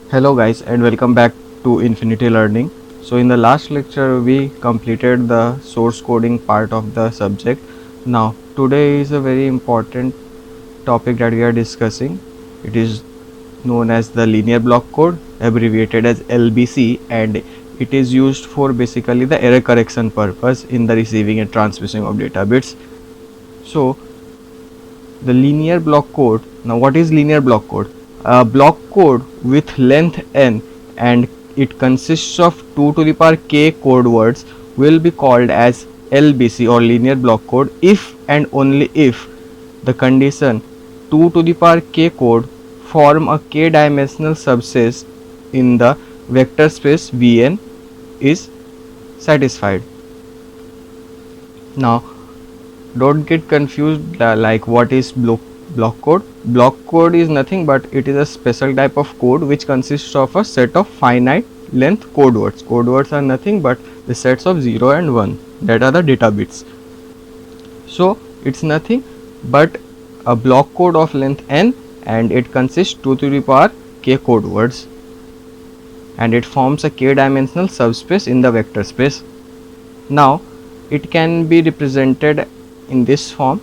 Hello guys and welcome back to Infinity Learning. So in the last lecture we completed the source coding part of the subject. Now today is a very important topic that we are discussing. It is known as the linear block code, abbreviated as LBC, and it is used for basically the error correction purpose in the receiving and transmitting of data bits. So the linear block code. Now what is linear block code? A block code with length n and it consists of 2 to the power k code words will be called as LBC or linear block code if and only if the condition 2 to the power k code form a k dimensional subspace in the vector space Vn is satisfied. Now don't get confused like what is block code. Block code is nothing but it is a special type of code which consists of a set of finite length code words. Code words are nothing but the sets of 0 and 1 that are the data bits. So it's nothing but a block code of length n and it consists 2 to the power k code words and it forms a k dimensional subspace in the vector space. Now it can be represented in this form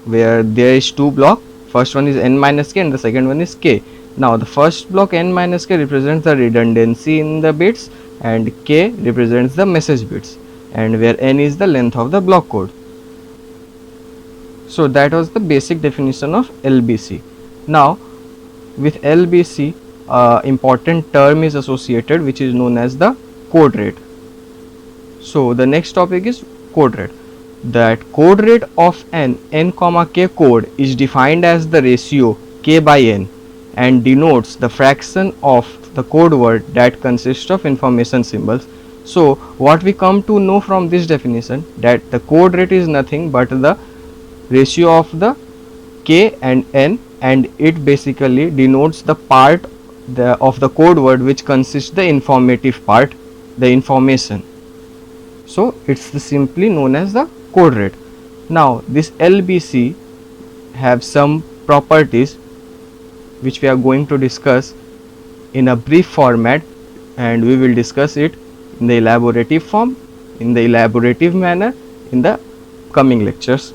where there is two block. First one is n minus k and the second one is k. Now the first block n minus k represents the redundancy in the bits and k represents the message bits, and where n is the length of the block code. So that was the basic definition of LBC. Now with LBC important term is associated which is known as the code rate. So the next topic is code rate. That code rate of an n comma k code is defined as the ratio k by n and denotes the fraction of the code word that consists of information symbols. So what we come to know from this definition, that the code rate is nothing but the ratio of the k and n, and it basically denotes the part of the code word which consists the informative part, the information. So it's simply known as the code rate. Now this LBC have some properties which we are going to discuss in a brief format, and we will discuss it in the elaborative form, in the elaborative manner in the coming lectures.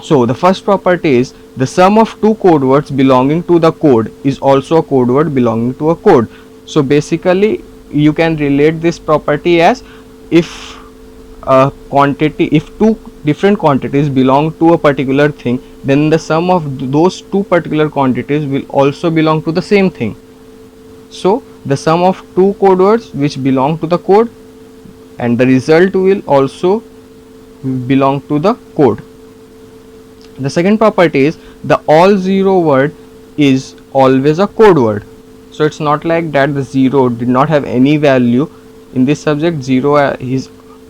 So the first property is the sum of two code words belonging to the code is also a code word belonging to a code. So basically you can relate this property as if a quantity, if two different quantities belong to a particular thing, then the sum of those two particular quantities will also belong to the same thing. So the sum of two code words which belong to the code and the result will also belong to the code. The second property is the all zero word is always a code word. So it's not like that the zero did not have any value. In this subject, zero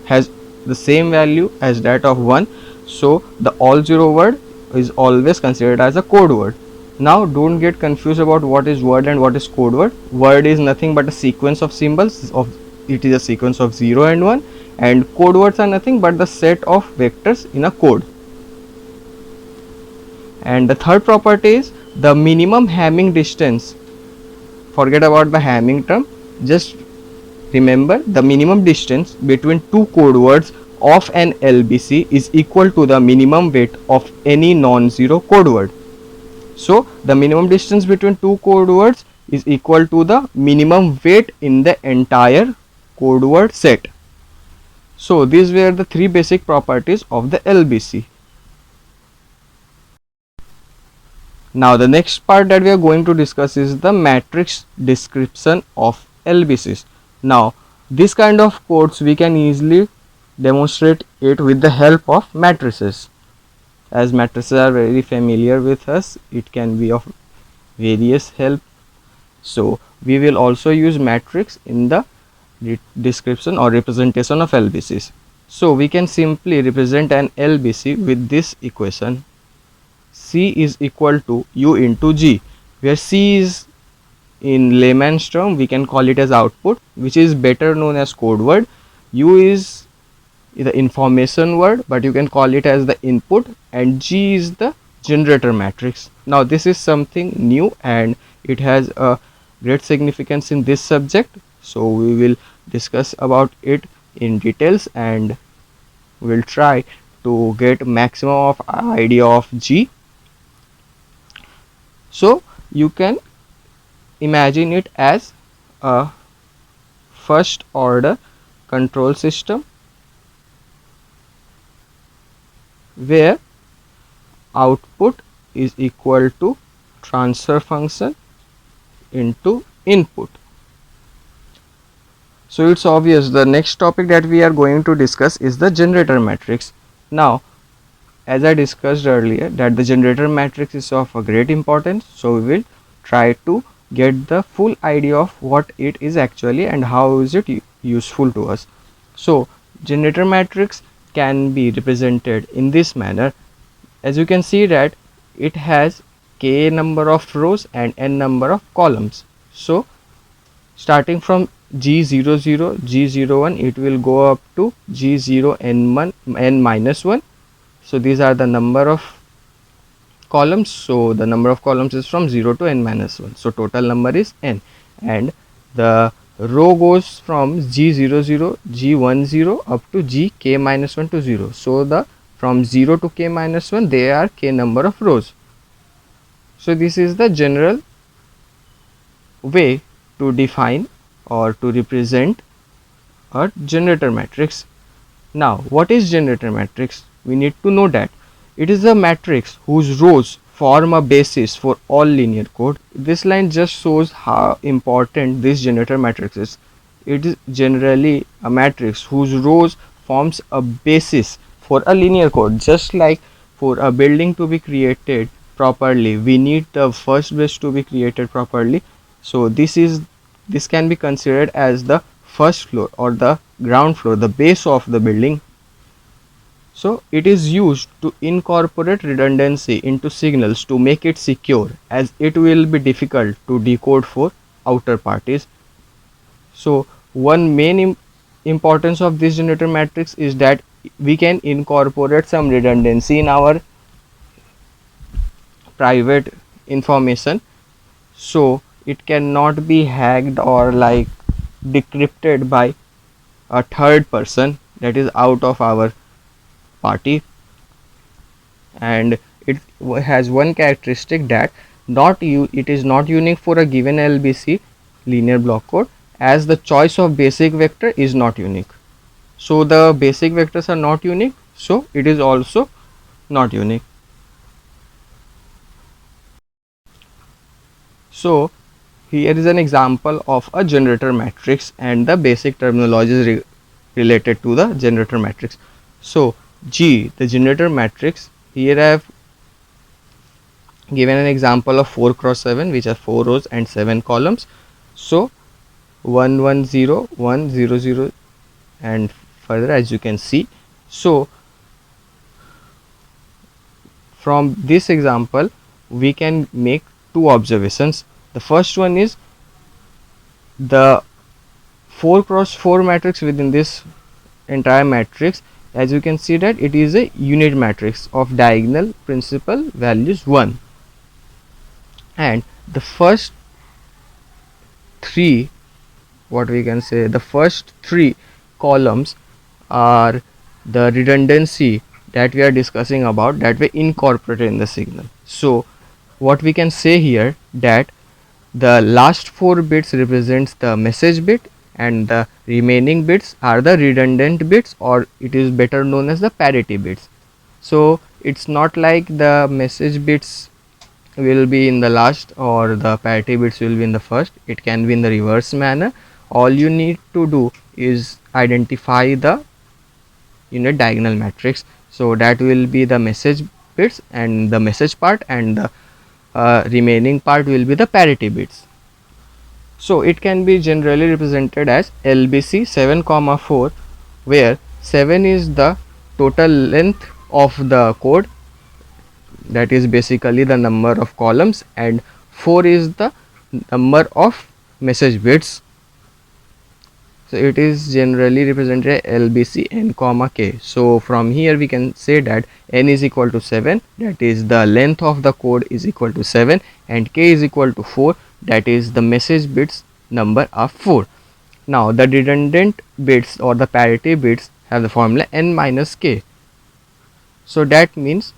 has the same value as that of 1. So the all zero word is always considered as a code word. Now don't get confused about what is word and what is code word. Word is nothing but a sequence of symbols. It is a sequence of 0 and 1, and code words are nothing but the set of vectors in a code. And the third property is the minimum Hamming distance. Forget about the Hamming term, just remember the minimum distance between two code words of an LBC is equal to the minimum weight of any non-zero code word. So the minimum distance between two code words is equal to the minimum weight in the entire code word set. So these were the three basic properties of the LBC. Now the next part that we are going to discuss is the matrix description of LBCs. Now this kind of codes we can easily demonstrate it with the help of matrices. As matrices are very familiar with us, it can be of various help. So we will also use matrix in the description or representation of LBCs. So we can simply represent an LBC with this equation: C is equal to U into G, where C is, in layman's term, we can call it as output, which is better known as code word. U is the information word, but you can call it as the input, and G is the generator matrix. Now this is something new and it has a great significance in this subject, so we will discuss about it in details and we'll try to get maximum of idea of G. So you can imagine it as a first order control system where output is equal to transfer function into input. So it's obvious the next topic that we are going to discuss is the generator matrix. Now, as I discussed earlier that the generator matrix is of a great importance, so we will try to get the full idea of what it is actually and how is it useful to us. So generator matrix can be represented in this manner. As you can see that it has k number of rows and n number of columns. So starting from G00, G01, it will go up to G0 n1 n minus 1. So these are the number of columns. So the number of columns is from 0 to n minus 1. So total number is n, and the row goes from G00, G10 up to G k minus 1 to 0. So the from 0 to k minus 1 they are k number of rows. So this is the general way to define or to represent a generator matrix. Now what is generator matrix? We need to know that it is a matrix whose rows form a basis for all linear code. This line just shows how important this generator matrix is. It is generally a matrix whose rows forms a basis for a linear code. Just like for a building to be created properly, we need the first base to be created properly. So this can be considered as the first floor or the ground floor, the base of the building. So it is used to incorporate redundancy into signals to make it secure, as it will be difficult to decode for outer parties. So one main importance of this generator matrix is that we can incorporate some redundancy in our private information, so it cannot be hacked or like decrypted by a third person that is out of our party. And it has one characteristic that it is not unique for a given LBC linear block code, as the choice of basic vector is not unique. So the basic vectors are not unique, so it is also not unique. So here is an example of a generator matrix and the basic terminologies related to the generator matrix. So G, the generator matrix, here I have given an example of 4 cross 7, which are 4 rows and 7 columns. So 1 1 0 1 0 0 and further, as you can see. So from this example we can make two observations. The first one is the 4 cross 4 matrix within this entire matrix. As you can see that it is a unit matrix of diagonal principal values 1, and the first three, the first three columns are the redundancy that we are discussing about, that we incorporated in the signal. So what we can say here, that the last 4 bits represents the message bit and the remaining bits are the redundant bits, or it is better known as the parity bits. So it's not like the message bits will be in the last or the parity bits will be in the first. It can be in the reverse manner. All you need to do is identify the unit diagonal matrix. So that will be the message bits and the message part, and the remaining part will be the parity bits. So it can be generally represented as LBC 7, 4, where 7 is the total length of the code, that is basically the number of columns, and 4 is the number of message bits. So it is generally represented as LBC n comma k. So from here we can say that n is equal to 7, that is the length of the code is equal to 7, and k is equal to 4, that is the message bits number are 4. Now the redundant bits or the parity bits have the formula n minus k. So that means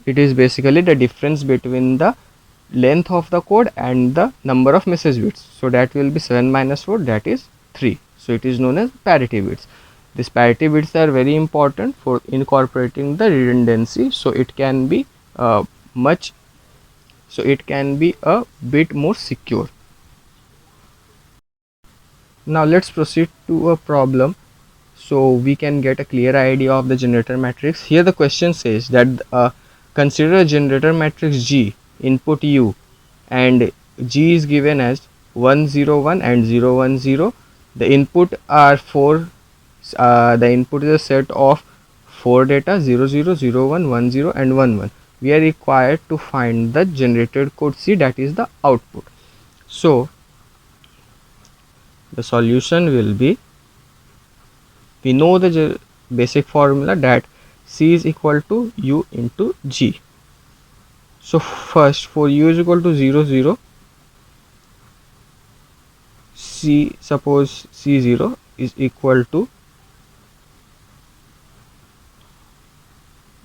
it is basically the difference between the length of the code and the number of message bits. So that will be 7 minus 4, that is 3. So it is known as parity bits. These parity bits are very important for incorporating the redundancy. So it can be a bit more secure. Now let's proceed to a problem so we can get a clear idea of the generator matrix. Here the question says that consider a generator matrix G, input U, and G is given as 1 0 1 and 0 1 0. The input are the input is a set of 4 data 0 0 0 1 1 0 and 1 1. We are required to find the generated code C, that is the output. So the solution will be, we know the basic formula that C is equal to U into G. So first, for U is equal to 0 0, suppose C0 is equal to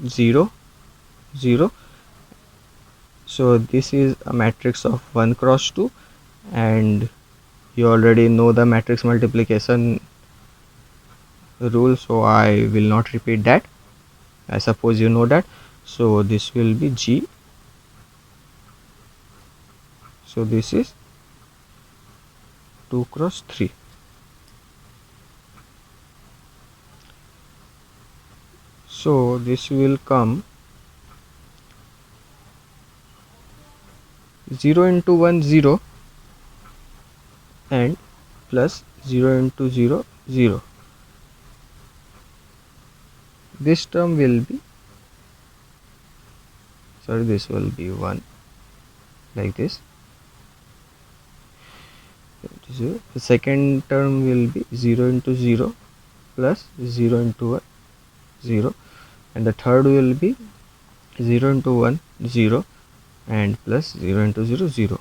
0 0. So this is a matrix of 1 cross 2, and you already know the matrix multiplication rule, so I will not repeat that. I suppose you know that. So this will be G. So this is 2 cross 3. So this will come 0 into 1 0 and plus 0 into 0 0. This term will be, this will be 1, like this. The second term will be 0 into 0 plus 0 into 1 0, and the third will be 0 into 1 0 and plus 0 into 0 0.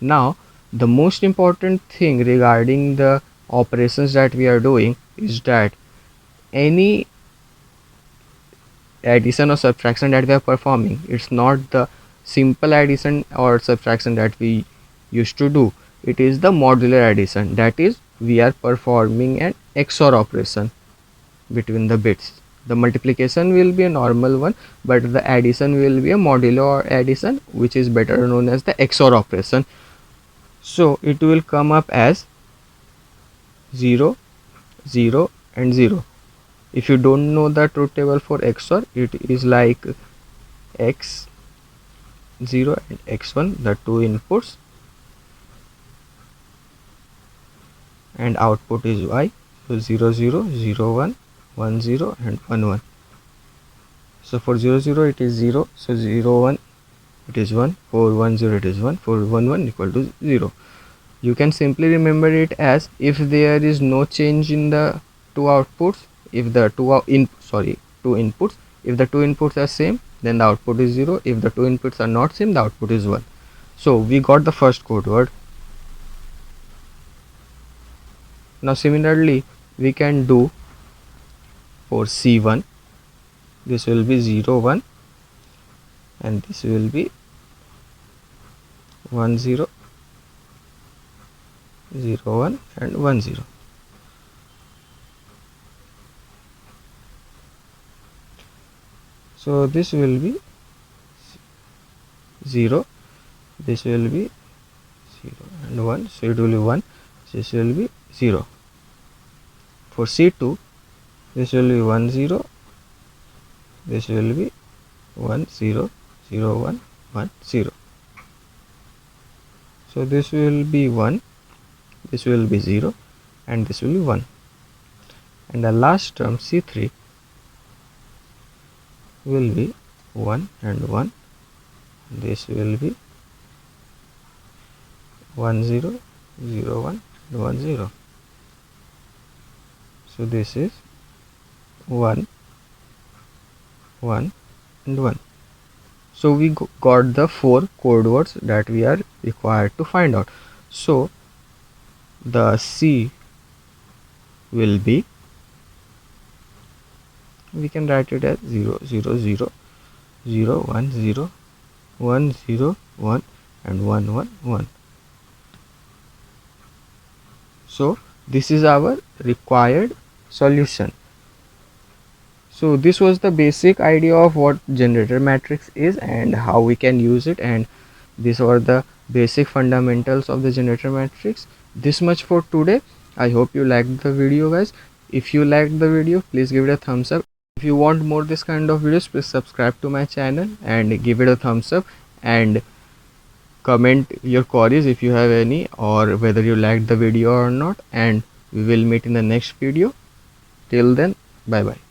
Now the most important thing regarding the operations that we are doing is that any addition or subtraction that we are performing, it's not the simple addition or subtraction that we used to do. It is the modular addition, that is we are performing an XOR operation between the bits. The multiplication will be a normal one, but the addition will be a modular addition, which is better known as the XOR operation. So it will come up as 0 0 and 0. If you don't know the truth table for XOR, it is like x0 and x1, the two inputs, and output is y. So 0 0 0 1 1 0 and 1 1. So for 0 0 it is 0, so 0 1 it is 1, for 1 0 it is 1, for 1 1 equal to 0. You can simply remember it as, if there is no change in the two outputs, if the two inputs, if the two inputs are same, then the output is 0. If the two inputs are not same, the output is 1. So we got the first code word. Now similarly we can do for C1. This will be 0 1 and this will be 1 0 0 1 and 1 0. So this will be 0, this will be 0 and 1, so it will be 1, this will be 0. For C2, this will be 1 0, this will be 1 0 0 1 1 0. So this will be 1, this will be 0 and this will be 1. And the last term C3 will be 1 and 1, this will be 1 0 0 1 and 1 0. So this is 1 1 and 1. So we got the 4 code words that we are required to find out. So the C will be, we can write it as 0 0 0 0 1 0 1 0 1 and 1 1 1. So this is our required solution. So this was the basic idea of what generator matrix is and how we can use it, and these are the basic fundamentals of the generator matrix. This much for today. I hope you liked the video, guys. If you liked the video, please give it a thumbs up. If you want more this kind of videos, please subscribe to my channel and give it a thumbs up, and comment your queries if you have any, or whether you liked the video or not, and we will meet in the next video. Till then, bye bye.